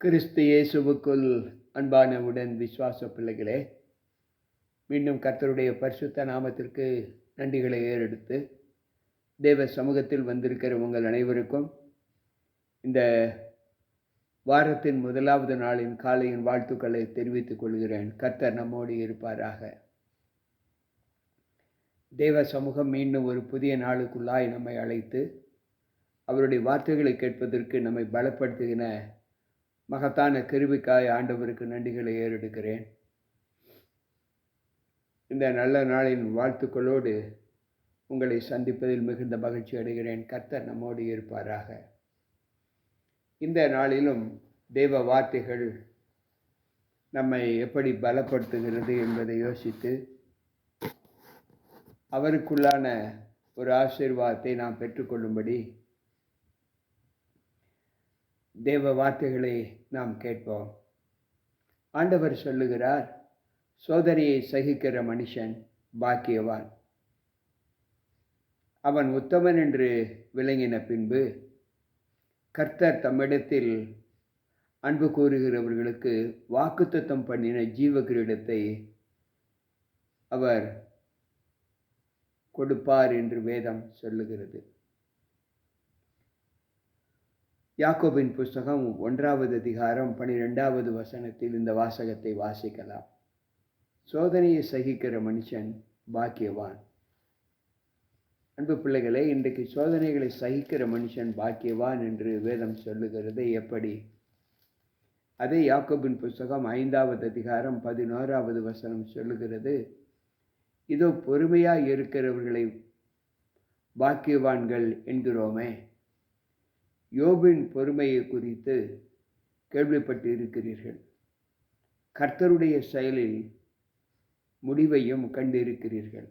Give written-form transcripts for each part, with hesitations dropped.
கிறிஸ்து இயேசுவுக்குள் அன்பான உடன் விசுவாச பிள்ளைகளே, மீண்டும் கர்த்தருடைய பரிசுத்த நாமத்திற்கு நன்றிகளை ஏறெடுத்து தேவ சமூகத்தில் வந்திருக்கிற உங்கள் அனைவருக்கும் இந்த வாரத்தின் முதலாவது நாளின் காலையின் வாழ்த்துக்களை தெரிவித்துக் கொள்கிறேன். கர்த்தர் நம்மோடு இருப்பாராக. தேவ சமூகம் மீண்டும் ஒரு புதிய நாளுக்குள்ளாய் நம்மை அழைத்து அவருடைய வார்த்தைகளை கேட்பதற்கு நம்மை பலப்படுத்துகிற மகத்தான கிருபைக்காய் ஆண்டவருக்கு நன்றிகளை ஏறெடுக்கிறேன். இந்த நல்ல நாளின் வாழ்த்துக்களோடு உங்களை சந்திப்பதில் மிகுந்த மகிழ்ச்சி அடைகிறேன். கர்த்தர் நம்மோடு இருப்பாராக. இந்த நாளிலும் தேவ வார்த்தைகள் நம்மை எப்படி பலப்படுத்துகிறது என்பதை யோசித்து அவருக்குள்ளான ஒரு ஆசீர்வாதத்தை நாம் பெற்றுக்கொள்ளும்படி தேவ வார்த்தைகளை நாம் கேட்போம். ஆண்டவர் சொல்லுகிறார், சோதனையை சகிக்கிற மனுஷன் பாக்கியவான். அவன் உத்தமன் என்று விளங்கின பின்பு கர்த்தர் தம்மிடத்தில் அன்பு கூறுகிறவர்களுக்கு வாக்குத்தத்தம் பண்ணின ஜீவ கிரீடத்தை அவர் கொடுப்பார் என்று வேதம் சொல்லுகிறது. யாக்கோபின் புஸ்தகம் 1வது அதிகாரம் 12வது வசனத்தில் இந்த வாசகத்தை வாசிக்கலாம். சோதனையை சகிக்கிற மனுஷன் பாக்கியவான். அன்பு பிள்ளைகளே, இன்றைக்கு சோதனைகளை சகிக்கிற மனுஷன் பாக்கியவான் என்று வேதம் சொல்லுகிறது. எப்படி? அதே யாக்கோபின் புஸ்தகம் 5வது அதிகாரம் 11வது வசனம் சொல்லுகிறது, இதோ பொறுமையாய் இருக்கிறவர்களை பாக்கியவான்கள் என்கிறோமே. யோபின் பொறுமையை குறித்து கேள்விப்பட்டு இருக்கிறீர்கள். கர்த்தருடைய செயலில் முடிவையும் கண்டிருக்கிறீர்கள்.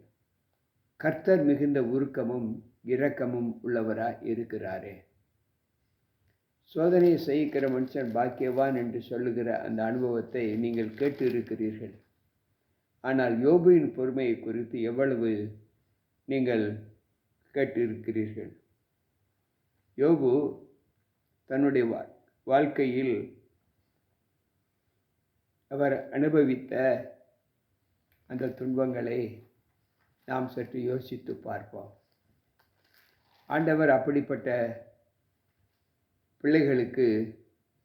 கர்த்தர் மிகுந்த உருக்கமும் இரக்கமும் உள்ளவராய் இருக்கிறாரே. சோதனையை சகிக்கிற மனுஷன் பாக்கியவான் என்று சொல்லுகிற அந்த அனுபவத்தை நீங்கள் கேட்டு இருக்கிறீர்கள். ஆனால் யோபுவின் பொறுமையை குறித்து எவ்வளவு நீங்கள் கேட்டிருக்கிறீர்கள்? யோபு தன்னுடைய வாழ்க்கையில் அவர் அனுபவித்த அந்த துன்பங்களை நாம் சற்று யோசித்து பார்ப்போம். ஆண்டவர் அப்படிப்பட்ட பிள்ளைகளுக்கு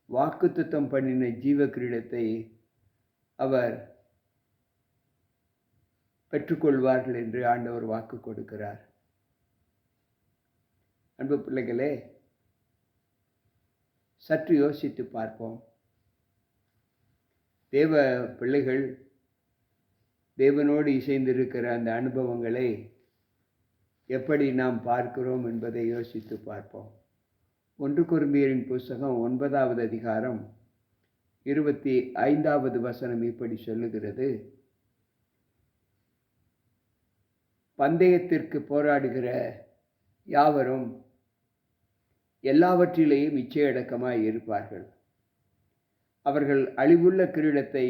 வாக்குத்தத்தம் பண்ணின ஜீவ கிரீடத்தை அவர் பெற்றுக்கொள்வார்கள் என்று ஆண்டவர் வாக்கு கொடுக்கிறார். அன்பு பிள்ளைகளே, சற்று யோசித்து பார்ப்போம். தேவ பிள்ளைகள் தேவனோடு இசைந்திருக்கிற அந்த அனுபவங்களை எப்படி நாம் பார்க்கிறோம் என்பதை யோசித்து பார்ப்போம். 1 கொரிந்தியரின் புஸ்தகம் 9வது அதிகாரம் 25வது வசனம் இப்படி சொல்லுகிறது, பந்தயத்திற்கு போராடுகிற யாவரும் எல்லாவற்றிலேயும் இச்சையடக்கமாய் இருப்பார்கள். அவர்கள் அழிவுள்ள கிரீடத்தை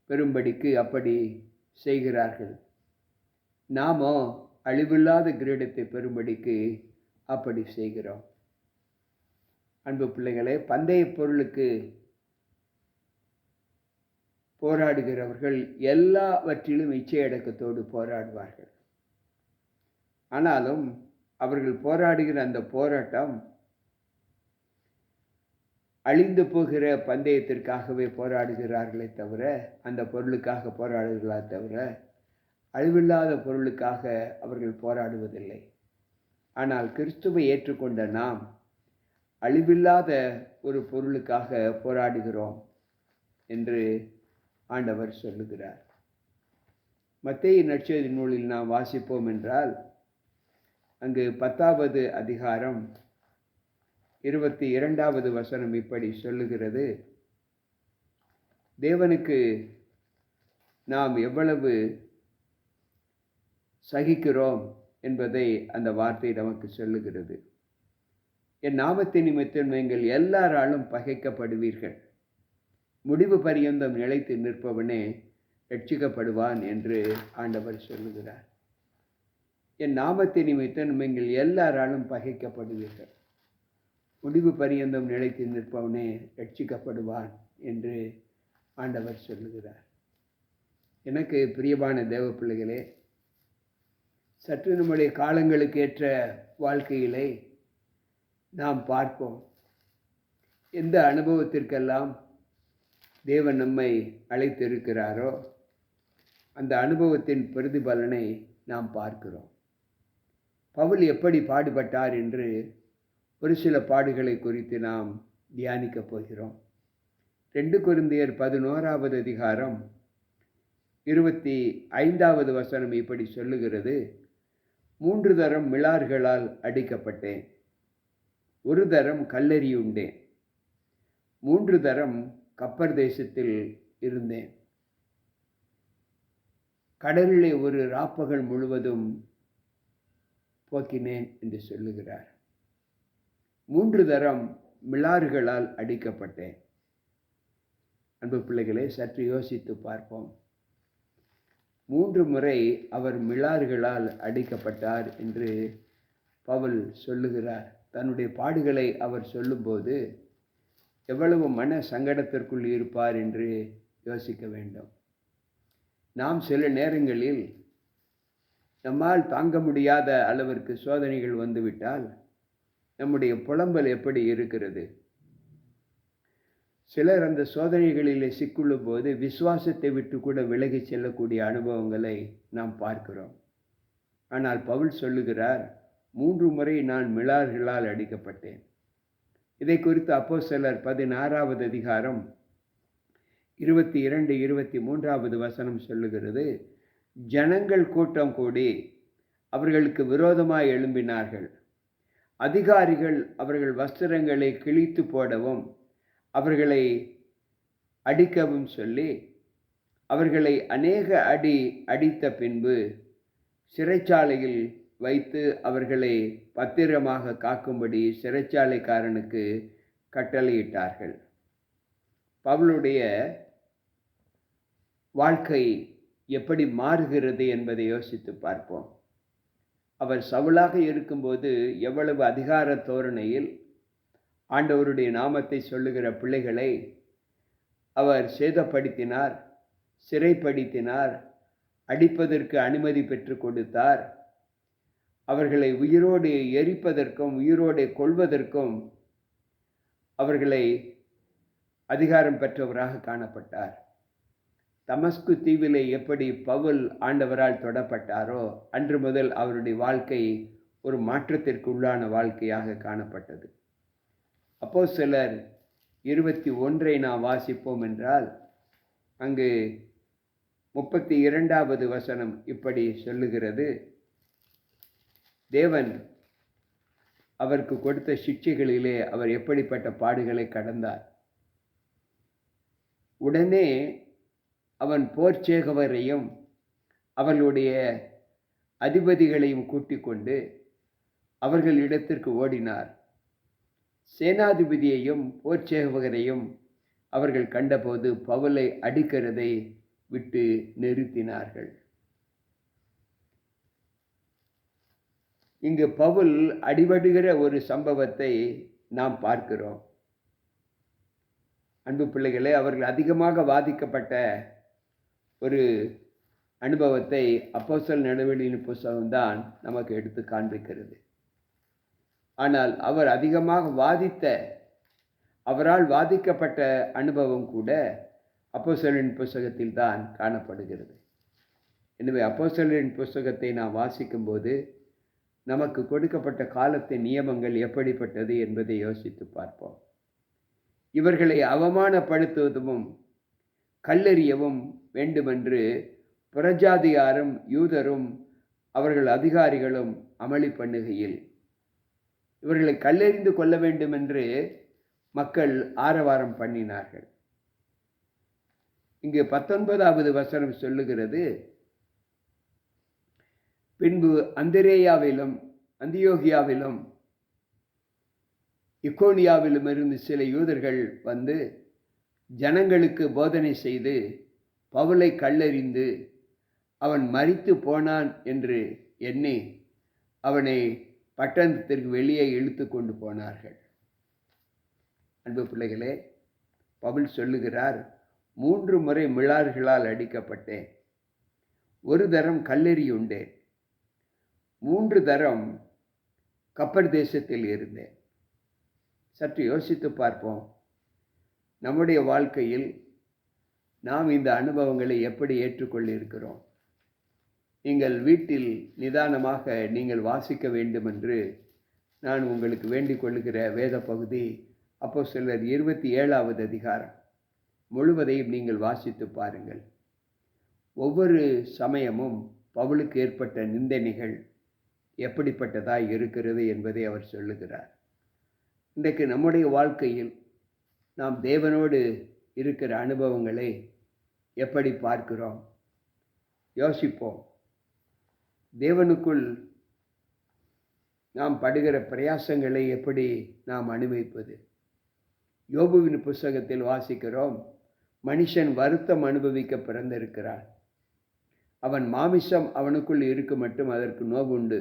பெறும்படிக்கு அப்படி செய்கிறார்கள். நாமோ அழிவில்லாத கிரீடத்தை பெறும்படிக்கு அப்படி செய்கிறோம். அன்பு பிள்ளைகளே, பந்தய பொருளுக்கு போராடுகிறவர்கள் எல்லாவற்றிலும் இச்சையடக்கத்தோடு போராடுவார்கள். ஆனாலும் அவர்கள் போராடுகிற அந்த போராட்டம் அழிந்து போகிற பந்தயத்திற்காகவே போராடுகிறார்களே தவிர, அந்த பொருளுக்காக போராடுகிறார்களே தவிர, அழிவில்லாத பொருளுக்காக அவர்கள் போராடுவதில்லை. ஆனால் கிறிஸ்துவை ஏற்றுக்கொண்ட நாம் அழிவில்லாத ஒரு பொருளுக்காக போராடுகிறோம் என்று ஆண்டவர் சொல்லுகிறார். மத்தேயு நற்செய்தி நூலில் நாம் வாசிப்போம் என்றால், அங்கு 10வது அதிகாரம் 22வது வசனம் இப்படி சொல்லுகிறது, தேவனுக்கு நாம் எவ்வளவு சகிக்கிறோம் என்பதை அந்த வார்த்தை நமக்கு சொல்லுகிறது. என் நாமத்தின் நிமித்தம் நீங்கள் எல்லாராலும் பகைக்கப்படுவீர்கள், முடிவு பரியந்தம் நிலைத்து நிற்பவனே ரட்சிக்கப்படுவான் என்று ஆண்டவர் சொல்லுகிறார். என் நாமத்தை நிமித்தம் நீங்கள் எல்லாராலும் பகைக்கப்படுவீர்கள். முடிவு பரியந்தம் நிலைத்து நிற்பவனே ரட்சிக்கப்படுவான் என்று ஆண்டவர் சொல்லுகிறார். எனக்கு பிரியமான தேவ பிள்ளைகளே, சற்று நம்முடைய காலங்களுக்கு ஏற்ற வாழ்க்கையிலே நாம் பார்ப்போம். எந்த அனுபவத்திற்கெல்லாம் தேவன் நம்மை அழைத்திருக்கிறாரோ அந்த அனுபவத்தின் பிரதிபலனை நாம் பார்க்கிறோம். பவுல் எப்படி பாடுபட்டார் என்று ஒரு சில பாடுகளை குறித்து நாம் தியானிக்கப் போகிறோம். 2 கொரிந்தியர் 11வது அதிகாரம் 25வது வசனம் இப்படி சொல்லுகிறது: 3 தரம் மிலார்களால் அடிக்கப்பட்டேன், 1 தரம் கல்லெறியுண்டேன், 3 தரம் கப்பர் தேசத்தில் இருந்தேன், கடலிலே ஒரு ராப்பகல் முழுவதும் போக்கினேன் என்று சொல்லுகிறார். 3 தரம் மிலாறுகளால் அடிக்கப்பட்டேன். அன்பு பிள்ளைகளே, சற்று யோசித்து பார்ப்போம். 3 முறை அவர் மிலாறுகளால் அடிக்கப்பட்டார் என்று பவுல் சொல்லுகிறார். தன்னுடைய பாடுகளை அவர் சொல்லும்போது எவ்வளவு மன சங்கடத்திற்குள் இருப்பார் என்று யோசிக்க வேண்டும். நாம் சில நேரங்களில் நம்மால் தாங்க முடியாத அளவிற்கு சோதனைகள் வந்துவிட்டால் நம்முடைய புலம்பல் எப்படி இருக்கிறது? சிலர் அந்த சோதனைகளிலே சிக்குள்ளும் போது விசுவாசத்தை விட்டு கூட விலகி செல்லக்கூடிய அனுபவங்களை நாம் பார்க்கிறோம். ஆனால் பவுல் சொல்லுகிறார், 3 முறை நான் மிலார்களால் அடிக்கப்பட்டேன். இதை குறித்து அப்போஸ்தலர் 16வது அதிகாரம் 22, 23வது வசனம் சொல்லுகிறது: ஜனங்கள் கூட்டம் கூடி அவர்களுக்கு விரோதமாய் எழும்பினார்கள். அதிகாரிகள் அவர்கள் வஸ்திரங்களை கிழித்து போடவும் அவர்களை அடிக்கவும் சொல்லி அவர்களை அநேக அடி அடித்த பின்பு சிறைச்சாலையில் வைத்து அவர்களை பத்திரமாக காக்கும்படி சிறைச்சாலைக்காரனுக்கு கட்டளையிட்டார்கள். பவுலுடைய வாழ்க்கை எப்படி மாறுகிறது என்பதை யோசித்து பார்ப்போம். அவர் சவுலாக இருக்கும்போது எவ்வளவு அதிகார தோரணையில் ஆண்டவருடைய நாமத்தை சொல்லுகிற பிள்ளைகளை அவர் சேதப்படுத்தினார், சிறைப்படுத்தினார், அடிப்பதற்கு அனுமதி பெற்று கொடுத்தார். அவர்களை உயிரோடு எரிப்பதற்கும் உயிரோடு கொல்வதற்கும் அவர்களை அதிகாரம் பெற்றவராக காணப்பட்டார். தமஸ்கு தீவிலே எப்படி பவுல் ஆண்டவரால் தொடப்பட்டாரோ அன்று முதல் அவருடைய வாழ்க்கை ஒரு மாற்றத்திற்கு உள்ளான வாழ்க்கையாக காணப்பட்டது. அப்போஸ்தலர் 21 நாம் வாசிப்போம் என்றால் அங்கு 32வது வசனம் இப்படி சொல்லுகிறது: தேவன் அவருக்கு கொடுத்த சிட்சைகளிலே அவர் எப்படிப்பட்ட பாடுகளை கடந்தார். உடனே அவன் போர்ச்சேகவரையும் அவர்களுடைய அதிபதிகளையும் கூட்டிக் கொண்டு அவர்களிடத்திற்கு ஓடினார். சேனாதிபதியையும் போர்ச்சேவகரையும் அவர்கள் கண்டபோது பவுலை அடிக்கிறதை விட்டு நிறுத்தினார்கள். இங்கு பவுல் அடிபடுகிற ஒரு சம்பவத்தை நாம் பார்க்கிறோம். அன்பு பிள்ளைகளே, அவர்கள் அதிகமாக பாதிக்கப்பட்ட ஒரு அனுபவத்தை அப்போஸ்தலர் நடவடிக்கையின் புத்தகம்தான் நமக்கு எடுத்து காண்பிக்கிறது. ஆனால் அவர் அதிகமாக அவரால் வாதிக்கப்பட்ட அனுபவம் கூட அப்போஸ்தலரின் புத்தகத்தில் தான் காணப்படுகிறது. எனவே அப்போஸ்தலரின் புத்தகத்தை நாம் வாசிக்கும்போது நமக்கு கொடுக்கப்பட்ட காலத்தின் நியமங்கள் எப்படிப்பட்டது என்பதை யோசித்து பார்ப்போம். இவர்களை அவமானப்படுத்துவதும் கல்லெறியவும் வேண்டுமென்று புறஜாதியாரும் யூதரும் அவர்கள் அதிகாரிகளும் அமளி பண்ணுகையில் இவர்களை கல்லெறிந்து கொள்ள வேண்டும் என்று மக்கள் ஆரவாரம் பண்ணினார்கள். இங்கு 19வது வசனம் சொல்லுகிறது: பின்பு அந்திரேயாவிலும் அந்தியோகியாவிலும் இக்கோனியாவிலும் இருந்து சில யூதர்கள் வந்து ஜனங்களுக்கு போதனை செய்து பவுலை கல்லெறிந்து அவன் மரித்து போனான் என்று எண்ணி அவனை பட்டணத்திற்கு வெளியே இழுத்து கொண்டு போனார்கள். அன்பு பிள்ளைகளே, பவுல் சொல்லுகிறார், 3 முறை மிலாறுகளால் அடிக்கப்பட்டேன், ஒரு தரம் கல்லெறியுண்டேன், 3 தரம் கப்பர் தேசத்தில் இருந்தேன். சற்று யோசித்து பார்ப்போம். நம்முடைய வாழ்க்கையில் நாம் இந்த அனுபவங்களை எப்படி ஏற்றுக்கொள்ளிருக்கிறோம்? நீங்கள் வீட்டில் நிதானமாக நீங்கள் வாசிக்க வேண்டும் என்று நான் உங்களுக்கு வேண்டிக் கொள்ளுகிற வேத பகுதி அப்போஸ்தலர் 27வது அதிகாரம் முழுவதையும் நீங்கள் வாசித்து பாருங்கள். ஒவ்வொரு சமயமும் பவுலுக்கு ஏற்பட்ட நிந்தனைகள் எப்படிப்பட்டதாய் இருக்கிறது என்பதை அவர் சொல்லுகிறார். இன்றைக்கு நம்முடைய வாழ்க்கையில் நாம் தேவனோடு இருக்கிற அனுபவங்களை எப்படி பார்க்கிறோம்? யோசிப்போம். தேவனுக்குள் நாம் படுகிற பிரயாசங்களை எப்படி நாம் அனுபவிப்பது? யோபுவின் புஸ்தகத்தில் வாசிக்கிறோம், மனுஷன் வருத்தம் அனுபவிக்க பிறந்திருக்கிறான், அவன் மாமிசம் அவனுக்குள் இருக்க மட்டும் அதற்கு நோவுண்டு,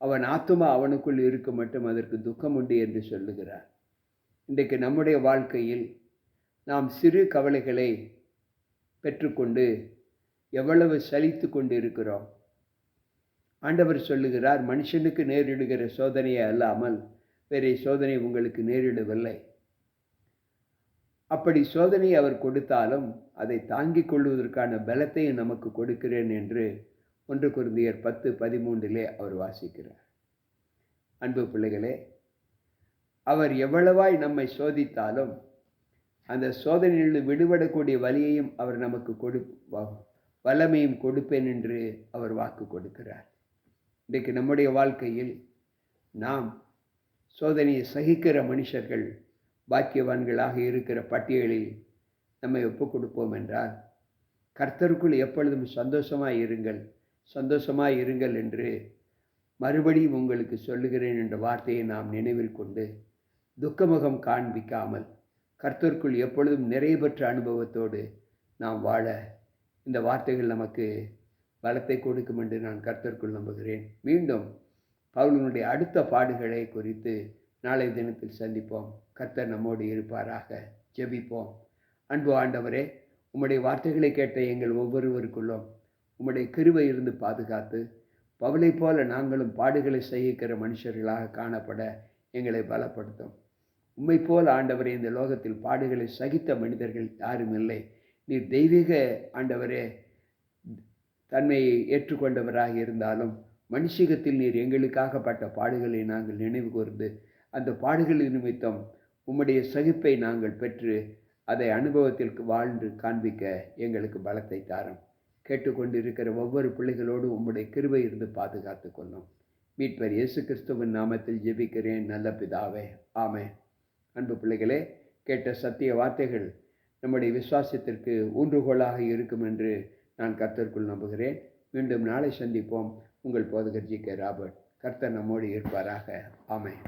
அவன் ஆத்துமா அவனுக்குள் இருக்க மட்டும் அதற்கு துக்கம் உண்டு என்று சொல்லுகிறார். இன்றைக்கு நம்முடைய வாழ்க்கையில் நாம் சிறு கவலைகளை பெற்றுக்கொண்டு எவ்வளவு சலித்து கொண்டு இருக்கிறோம். ஆண்டவர் சொல்லுகிறார், மனுஷனுக்கு நேரிடுகிற சோதனையை அல்லாமல் வேறே சோதனை உங்களுக்கு நேரிடவில்லை. அப்படி சோதனை அவர் கொடுத்தாலும் அதை தாங்கிக் கொள்வதற்கான பலத்தையும் நமக்கு கொடுக்கிறேன் என்று 1 கொரிந்தியர் 10:13 அவர் வாசிக்கிறார். அன்பு பிள்ளைகளே, அவர் எவ்வளவாய் நம்மை சோதித்தாலும் அந்த சோதனையிலிருந்து விடுபடக்கூடிய வழியையும் அவர் நமக்கு வல்லமையும் கொடுப்பேன் என்று அவர் வாக்கு கொடுக்கிறார். இன்றைக்கு நம்முடைய வாழ்க்கையில் நாம் சோதனையை சகிக்கிற மனுஷர்கள் பாக்கியவான்களாக இருக்கிற பட்டியலில் நம்மை ஒப்புக் கொடுப்போம் என்றால், கர்த்தருக்குள் எப்பொழுதும் சந்தோஷமாய் இருங்கள் என்று மறுபடியும் உங்களுக்கு சொல்லுகிறேன் என்ற வார்த்தையை நாம் நினைவில் கொண்டு துக்கமுகம் காண்பிக்காமல் கர்த்தருக்குள் எப்பொழுதும் நிறைவுபெற்ற அனுபவத்தோடு நாம் வாழ இந்த வார்த்தைகள் நமக்கு பலத்தை கொடுக்கும் என்று நான் கர்த்தருக்குள் நம்புகிறேன். மீண்டும் பவுலினுடைய அடுத்த பாடுகளை குறித்து நாளை தினத்தில் சந்திப்போம். கர்த்தர் நம்மோடு இருப்பாராக. ஜெபிப்போம். அன்பு ஆண்டவரே, உம்முடைய வார்த்தைகளை கேட்ட எங்கள் ஒவ்வொருவருக்குள்ளும் உம்முடைய கிருபை இருந்து பாதுகாத்து, பவுலை போல நாங்களும் பாடுகளை சகிக்கிற மனுஷர்களாக காணப்பட எங்களை பலப்படுத்தும். உம்மை போல் ஆண்டவரே, இந்த லோகத்தில் பாடுகளை சகித்த மனிதர்கள் யாரும் இல்லை. நீர் தெய்வீக ஆண்டவரே தன்மையை ஏற்றுக்கொண்டவராக இருந்தாலும் மனுஷீகத்தில் நீர் எங்களுக்காகப்பட்ட பாடுகளை நாங்கள் நினைவு கூர்ந்து அந்த பாடுகளின் நிமித்தம் உம்முடைய சகிப்பை நாங்கள் பெற்று அதை அனுபவத்திற்கு வாழ்ந்து காண்பிக்க எங்களுக்கு பலத்தை தாரும். கேட்டுக்கொண்டிருக்கிற ஒவ்வொரு பிள்ளைகளோடு உம்முடைய கிருபை இருந்து பாதுகாத்து கொள்ளும். மீட்பர் இயேசு கிறிஸ்துவின் நாமத்தில் ஜெபிக்கிறேன் நல்ல பிதாவே, ஆமென். அன்பு பிள்ளைகளே, கேட்ட சத்திய வார்த்தைகள் நம்முடைய விசுவாசத்திற்கு ஊன்றுகோலாக இருக்கும் என்று நான் கர்த்தருக்குள் நம்புகிறேன். மீண்டும் நாளை சந்திப்போம். உங்கள் போதகர் ஜி.கே. ராபர்ட். கர்த்தர் நம்மோடு இருப்பாராக. ஆமென்.